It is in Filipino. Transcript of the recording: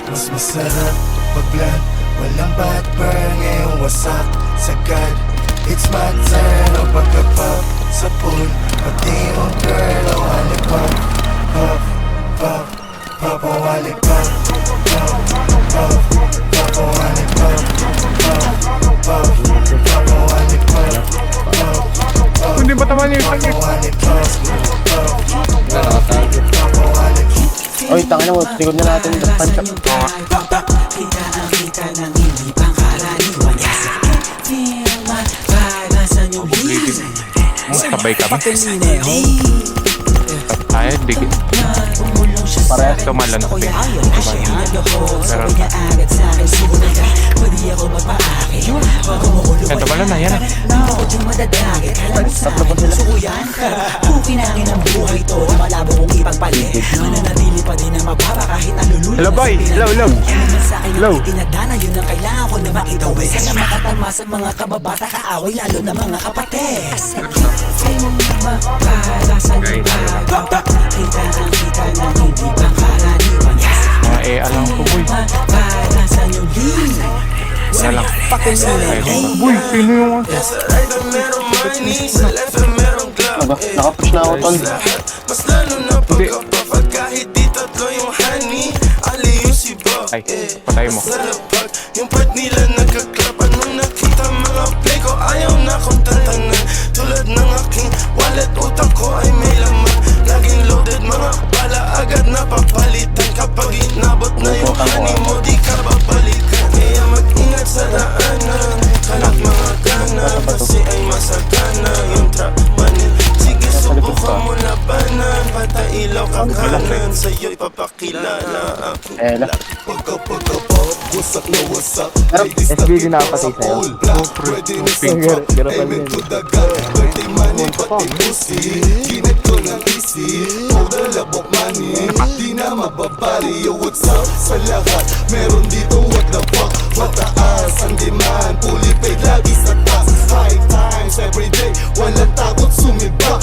Mas masarap pag-blunt, walang backburn. Ngayong wasak, sagad, it's my turn. O pagka-pop sa pool, pati yung girl. O halipop, pop, pop, pop. O halipop, pop, pop, pop. O halipop, pop, pop, pop. O halipop, pop, pop. Hindi ba tama niyo yung O halipop, pop, pop. O halipop. Oy, tangin mo, tigod na natin yung punch up. Kita ang kita ng hindi pangkaraniwan. Feel my vibe, nasa nyo sabay kami. Tayo, dikit. Parehas. Tumalon ko din. Pero, ito pala na, yan. Tatlo po sila. Pinangin ang buhay to, malabo kong ipagpalit. Mananatili pa din na mababa kahit nalulula. Hello boy, hello. Hello. Tinadana yun ang kailangan ko na makitawid. Sana makatalma sa mga kababata kaaway, lalo na mga kapatid. Say mo mapala sa lupa. Kita ang kita ng hindi pangkaraniwan. Mga alam ko boy. Mapala sa nyuli. Wala lang. Boy, sino yung... Nakapush na ako, tol. Mas lalo na pagkapapag kahit di tatlo yung honey. Ali yung si Bob, Ay, patay mo. salapag yung part nila nagkaklap. Anong nakita mga play ko, ayaw na akong tantanan. Tulad ng aking wallet, utak ko ay may laman. Laging loaded, mga bala agad na papalitan. Kapag inabot na yung honey mo, di ka babalikan. Kaya mag-ingat sa daanan, kalat mga gana, kasi ay masagana yung trap money. Sige, subukan mo labanan, patailaw ka kanan, sa'yo'y papakilala aking Ela. pagka-pagka-pop. Wasak na wasak, Pero, ladies SB din nakapatay sa'yo. pwede na sa pop, amen to dagat. Pwede money, pati pussy, kinit ko ng easy. Puro labok money, di na mababali. Yo, what's up sa lahat? Meron dito, what the fuck? Mataas ang demand, fully paid, lagi sa taas. High times every day, walang takot sumiba.